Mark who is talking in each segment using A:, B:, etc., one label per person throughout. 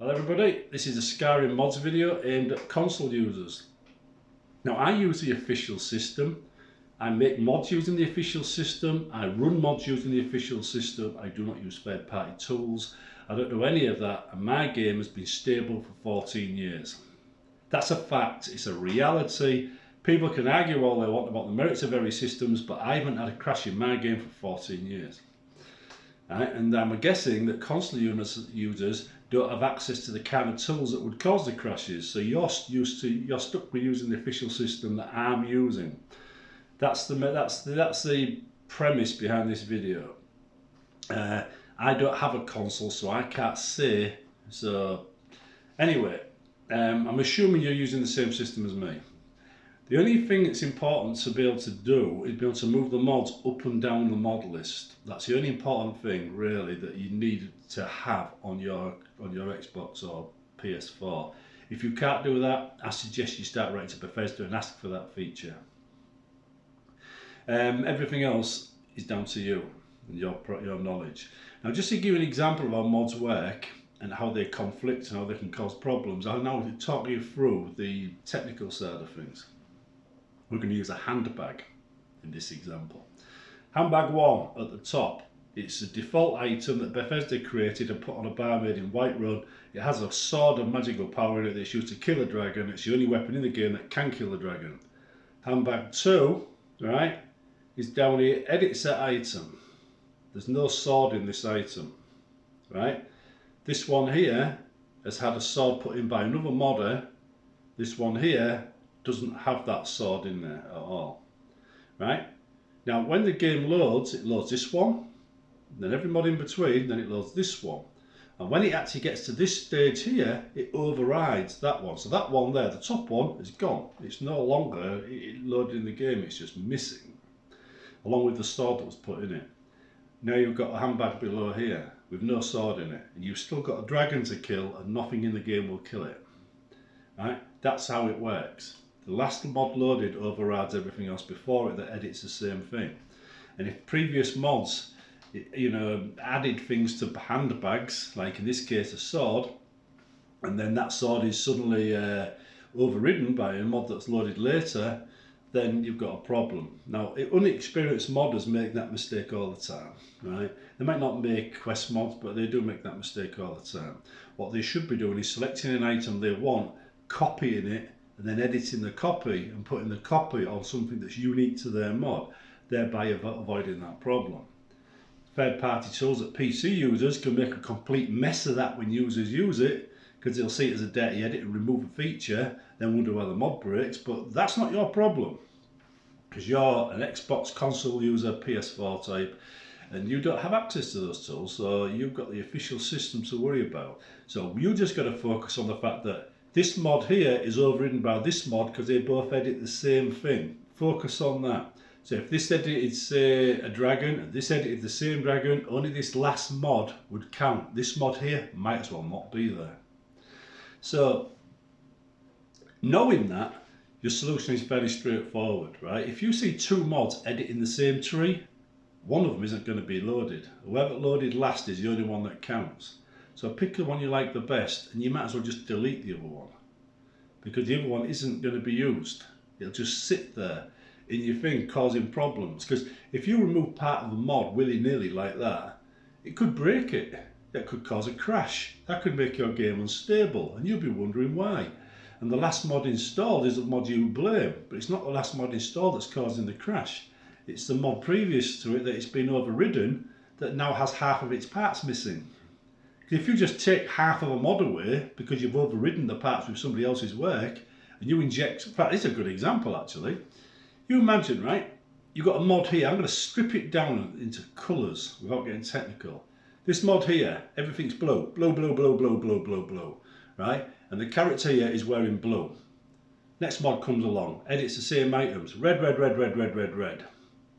A: Hello everybody, this is a Skyrim mods video aimed at console users. Now I use the official system, I make mods using the official system, I run mods using the official system, I do not use third party tools, I don't do any of that, and my game has been stable for 14 years. That's a fact, it's a reality. People can argue all they want about the merits of every systems, but I haven't had a crash in my game for 14 years. Right? And I'm guessing that console users don't have access to the kind of tools that would cause the crashes. So you're stuck with using the official system that I'm using. That's the premise behind this video. I don't have a console, so I can't say. So anyway, I'm assuming you're using the same system as me. The only thing that's important to be able to do is be able to move the mods up and down the mod list. That's the only important thing really that you need to have on your Xbox or PS4. If you can't do that, I suggest you start writing to Bethesda and ask for that feature. Everything else is down to you and your knowledge. Now, just to give you an example of how mods work and how they conflict and how they can cause problems, I'll now talk you through the technical side of things. We're going to use a handbag in this example. Handbag 1 at the top, it's a default item that Bethesda created and put on a bar made in Whiterun. It has a sword of magical power in it that's used to kill a dragon. It's the only weapon in the game that can kill a dragon. Handbag 2, right, is down here, edit set item. There's no sword in this item, right? This one here has had a sword put in by another modder. This one here doesn't have that sword in there at all, right? Now when the game loads, it loads this one, then every mod in between, then it loads this one, and when it actually gets to this stage here, it overrides that one. So that one there, the top one, is gone. It's no longer loaded in the game, it's just missing, along with the sword that was put in it. Now you've got a handbag below here with no sword in it, and you've still got a dragon to kill, and nothing in the game will kill it, right? That's how it works. The last mod loaded overrides everything else before it that edits the same thing. And if previous mods, added things to handbags, like in this case a sword, and then that sword is suddenly overridden by a mod that's loaded later, then you've got a problem. Now, unexperienced modders make that mistake all the time, right? They might not make quest mods, but they do make that mistake all the time. What they should be doing is selecting an item they want, copying it, and then editing the copy and putting the copy on something that's unique to their mod, thereby avoiding that problem. Third-party tools that PC users can make a complete mess of that when users use it, because they'll see it as a dirty edit and remove a feature, then wonder why the mod breaks, but that's not your problem, because you're an Xbox console user, PS4 type, and you don't have access to those tools, so you've got the official system to worry about. So you just got to focus on the fact that this mod here is overridden by this mod because they both edit the same thing. Focus on that. So if this edited, say, a dragon, and this edited the same dragon, only this last mod would count. This mod here might as well not be there. So, knowing that, your solution is fairly straightforward, right? If you see two mods editing the same tree, one of them isn't going to be loaded. Whoever loaded last is the only one that counts. So pick the one you like the best, and you might as well just delete the other one, because the other one isn't going to be used. It'll just sit there in your thing causing problems, because if you remove part of the mod willy-nilly like that, it could break it. It could cause a crash. That could make your game unstable, and you'll be wondering why. And the last mod installed is the mod you blame, but it's not the last mod installed that's causing the crash. It's the mod previous to it that it's been overridden that now has half of its parts missing. If you just take half of a mod away because you've overridden the parts with somebody else's work, and you inject, in fact, this is a good example actually. You imagine, right, you've got a mod here, I'm going to strip it down into colours without getting technical. This mod here, everything's blue, blue, blue, blue, blue, blue, blue, blue, right? And the character here is wearing blue. Next mod comes along, edits the same items, red, red, red, red, red, red, red,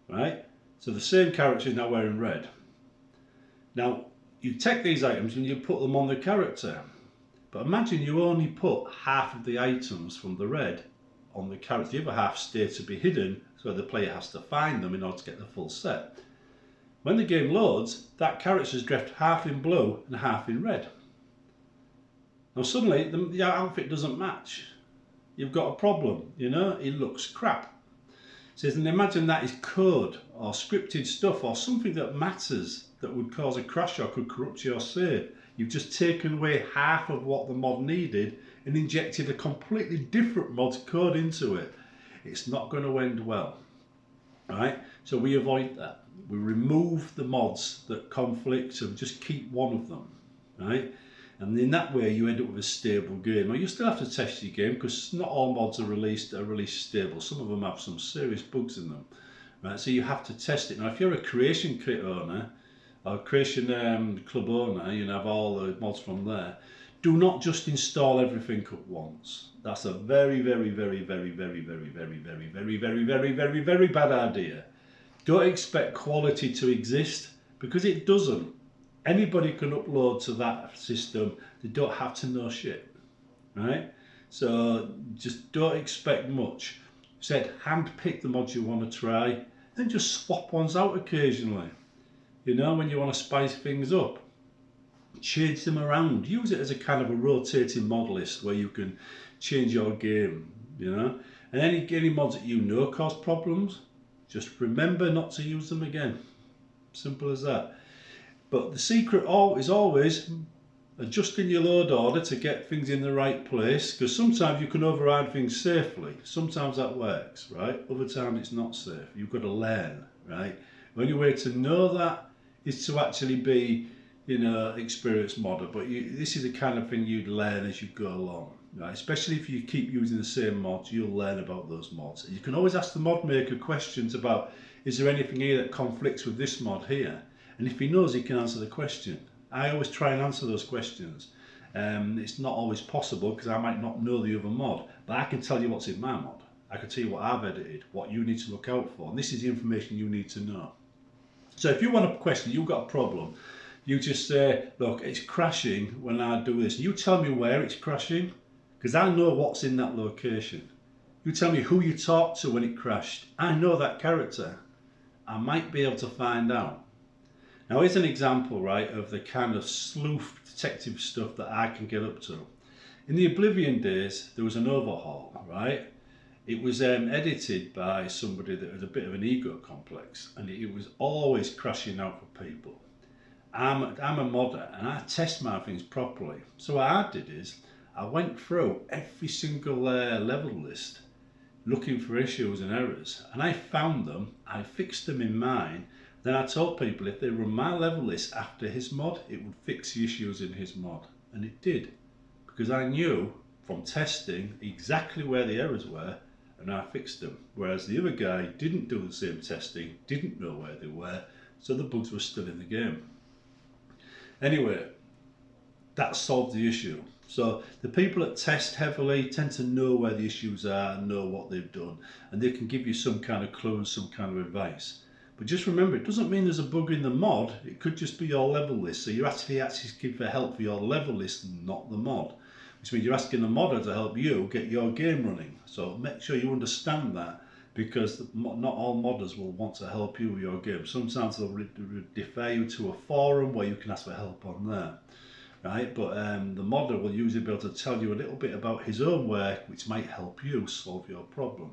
A: right? So the same character is now wearing red. Now, you take these items and you put them on the character. But imagine you only put half of the items from the red on the character. The other half stay to be hidden, so the player has to find them in order to get the full set. When the game loads, that character's dressed half in blue and half in red. Now suddenly the outfit doesn't match. You've got a problem, you know, it looks crap. Says, and imagine that is code or scripted stuff or something that matters that would cause a crash or could corrupt your save. You've just taken away half of what the mod needed and injected a completely different mod code into it. It's not going to end well. Right? So we avoid that. We remove the mods that conflict and just keep one of them. Right? And in that way you end up with a stable game. Now you still have to test your game because not all mods are released stable. Some of them have some serious bugs in them. Right? So you have to test it. Now if you're a creation kit owner or creation club owner, you have all the mods from there. Do not just install everything at once. That's a very bad idea. Don't expect quality to exist because it doesn't. Anybody can upload to that system. They don't have to know shit, right? So just don't expect much. Said hand pick the mods you want to try, then just swap ones out occasionally. You know, when you want to spice things up, change them around. Use it as a kind of a rotating mod list where you can change your game. You know, and any mods that you know cause problems, just remember not to use them again. Simple as that. But the secret is always adjusting your load order to get things in the right place, because sometimes you can override things safely. Sometimes that works, right? Other times it's not safe. You've got to learn, right? The only way to know that is to actually be, you know, experienced modder. But this is the kind of thing you'd learn as you go along, right? Especially if you keep using the same mods, you'll learn about those mods. And you can always ask the mod maker questions about, is there anything here that conflicts with this mod here? And if he knows, he can answer the question. I always try and answer those questions. It's not always possible because I might not know the other mod, but I can tell you what's in my mod. I can tell you what I've edited, what you need to look out for, and this is the information you need to know. So if you want a question, you've got a problem, you just say, look, it's crashing when I do this. You tell me where it's crashing, because I know what's in that location. You tell me who you talked to when it crashed. I know that character. I might be able to find out. Now here's an example, right, of the kind of sleuth detective stuff that I can get up to. In the Oblivion days, there was an overhaul, right? It was edited by somebody that had a bit of an ego complex, and it was always crashing out for people. I'm a modder, and I test my things properly. So what I did is, I went through every single level list, looking for issues and errors, and I found them, I fixed them in mine. Then I told people if they run my level list after his mod, it would fix the issues in his mod. And it did. Because I knew from testing exactly where the errors were, and I fixed them. Whereas the other guy didn't do the same testing, didn't know where they were, so the bugs were still in the game. Anyway, that solved the issue. So the people that test heavily tend to know where the issues are and know what they've done. And they can give you some kind of clue and some kind of advice. But just remember, it doesn't mean there's a bug in the mod, it could just be your level list. So you're actually asking for help for your level list and not the mod. Which means you're asking the modder to help you get your game running. So make sure you understand that, because not all modders will want to help you with your game. Sometimes they'll refer you to a forum where you can ask for help on there. Right? But the modder will usually be able to tell you a little bit about his own work, which might help you solve your problem.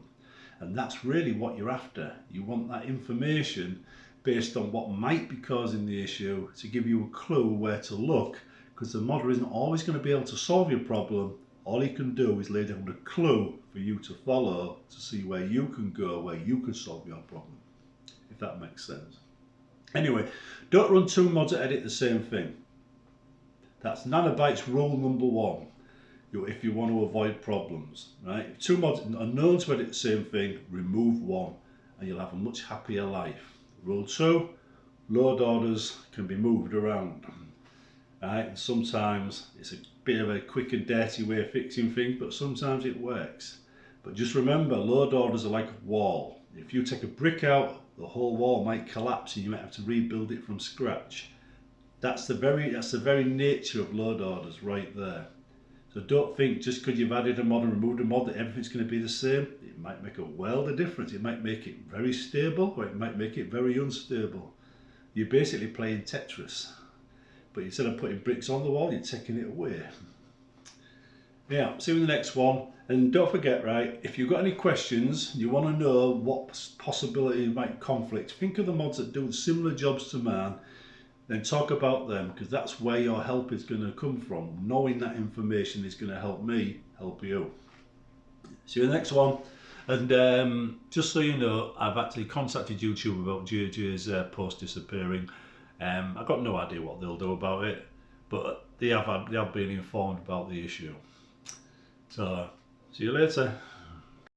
A: And that's really what you're after. You want that information based on what might be causing the issue to give you a clue where to look, because the modder isn't always going to be able to solve your problem. All he can do is lay down a clue for you to follow to see where you can go, where you can solve your problem, if that makes sense. Anyway, don't run two mods that edit the same thing. That's Nanobyte's rule number one. If you want to avoid problems, right? If two mods are known to edit the same thing, remove one and you'll have a much happier life. Rule two, load orders can be moved around, right? And sometimes it's a bit of a quick and dirty way of fixing things, but sometimes it works. But just remember, load orders are like a wall. If you take a brick out, the whole wall might collapse and you might have to rebuild it from scratch. That's the very nature of load orders right there. So don't think just because you've added a mod and removed a mod that everything's going to be the same. It might make a world of difference. It might make it very stable, or it might make it very unstable. You're basically playing Tetris, but instead of putting bricks on the wall, you're taking it away. Yeah, see you in the next one. And don't forget, right, if you've got any questions, you want to know what possibility might conflict, think of the mods that do similar jobs to mine, then talk about them, because that's where your help is going to come from. Knowing that information is going to help me help you. See you in the next one. And just so you know, I've actually contacted YouTube about JJ's post disappearing. I've got no idea what they'll do about it, but they have been informed about the issue. So, see you later.